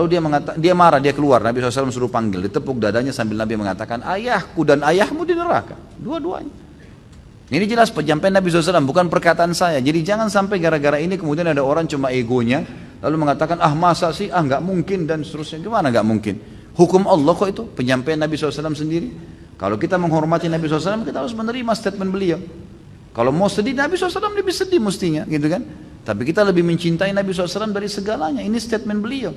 Lalu dia marah, dia keluar, Nabi SAW suruh panggil, ditepuk dadanya sambil Nabi mengatakan, ayahku dan ayahmu di neraka, dua-duanya. Ini jelas penyampaian Nabi SAW, bukan perkataan saya. Jadi jangan sampai gara-gara ini kemudian ada orang cuma egonya, lalu mengatakan, masa sih, nggak mungkin, dan seterusnya. Gimana nggak mungkin? Hukum Allah kok itu, penyampaian Nabi SAW sendiri. Kalau kita menghormati Nabi SAW, kita harus menerima statement beliau. Kalau mau sedih, Nabi SAW lebih sedih mestinya, gitu kan? Tapi kita lebih mencintai Nabi SAW dari segalanya, ini statement beliau.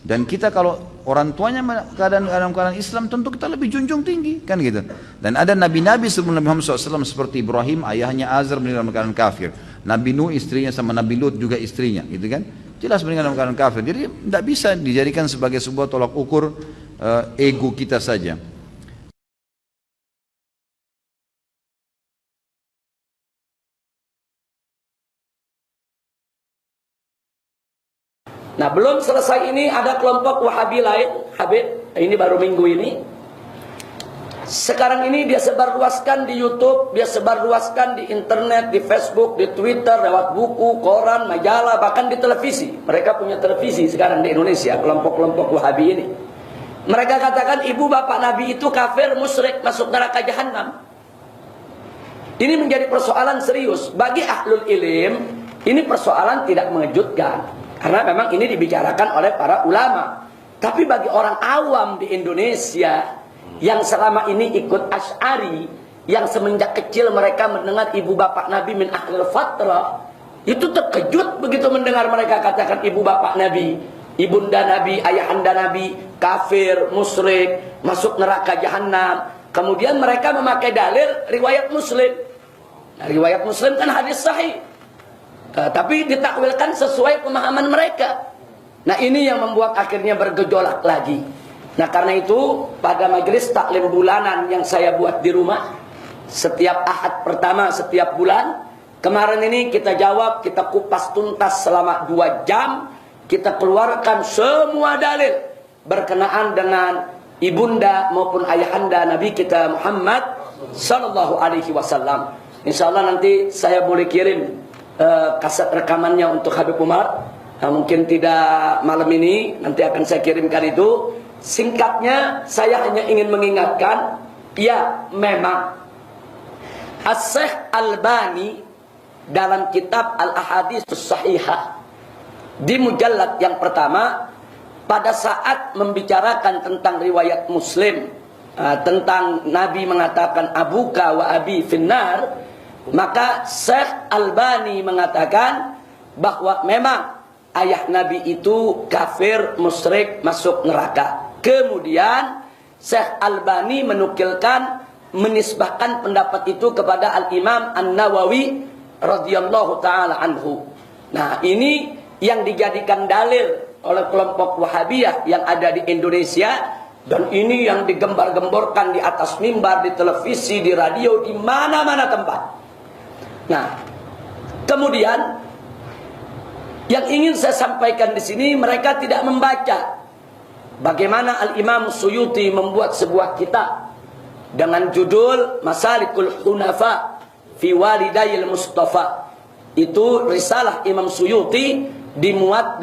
Dan kita kalau orang tuanya keadaan Islam, tentu kita lebih junjung tinggi, kan gitu. Dan ada nabi-nabi sebelum Nabi Muhammad SAW seperti Ibrahim, ayahnya Azar meninggal dalam keadaan kafir. Nabi Nuh istrinya sama Nabi Lut juga istrinya, gitu kan. Jelas meninggal dalam keadaan kafir. Jadi tidak bisa dijadikan sebagai sebuah tolak ukur ego kita saja. Nah, belum selesai ini ada kelompok Wahabi lain, Habib, ini baru minggu ini. Sekarang ini dia sebarluaskan di YouTube, dia sebarluaskan di internet, di Facebook, di Twitter, lewat buku, koran, majalah, bahkan di televisi. Mereka punya televisi sekarang di Indonesia, kelompok-kelompok Wahabi ini. Mereka katakan ibu bapak Nabi itu kafir, musyrik, masuk neraka jahanam. Ini menjadi persoalan serius. Bagi ahlul ilm, ini persoalan tidak mengejutkan. Karena memang ini dibicarakan oleh para ulama. Tapi bagi orang awam di Indonesia yang selama ini ikut Asy'ari, yang semenjak kecil mereka mendengar ibu bapak Nabi min ahlil fatrah, itu terkejut begitu mendengar mereka katakan ibu bapak Nabi, ibunda Nabi, ayahanda Nabi, kafir, musyrik, masuk neraka jahanam. Kemudian mereka memakai dalil riwayat Muslim. Nah, riwayat Muslim kan hadis sahih. Tapi ditakwilkan sesuai pemahaman mereka. Nah, ini yang membuat akhirnya bergejolak lagi. Nah, karena itu pada majelis taklim bulanan yang saya buat di rumah setiap Ahad pertama setiap bulan, kemarin ini kita jawab, kita kupas tuntas selama 2 jam, kita keluarkan semua dalil berkenaan dengan ibunda maupun ayahanda Nabi kita Muhammad sallallahu alaihi wasallam. Insyaallah nanti saya boleh kirim kaset rekamannya untuk Habib Umar. Nah, mungkin tidak malam ini, nanti akan saya kirimkan itu. Singkatnya saya hanya ingin mengingatkan, ya memang As-Syaikh Albani dalam kitab Al-Ahaditsus Sahihah di mujallad yang pertama, pada saat membicarakan tentang riwayat Muslim, tentang Nabi mengatakan abuka wa abi finnar, maka Syekh Albani mengatakan bahwa memang ayah Nabi itu kafir, musyrik, masuk neraka. Kemudian Syekh Albani menukilkan, menisbahkan pendapat itu kepada Al-Imam An-Nawawi radhiyallahu taala anhu. Nah, ini yang dijadikan dalil oleh kelompok Wahabiyah yang ada di Indonesia, dan ini yang digembar-gemborkan di atas mimbar, di televisi, di radio, di mana-mana tempat. Nah, kemudian yang ingin saya sampaikan di sini, mereka tidak membaca bagaimana Al-Imam Suyuti membuat sebuah kitab dengan judul Masalikul Hunafa fi Walidayil Mustafa. Itu risalah Imam Suyuti dimuat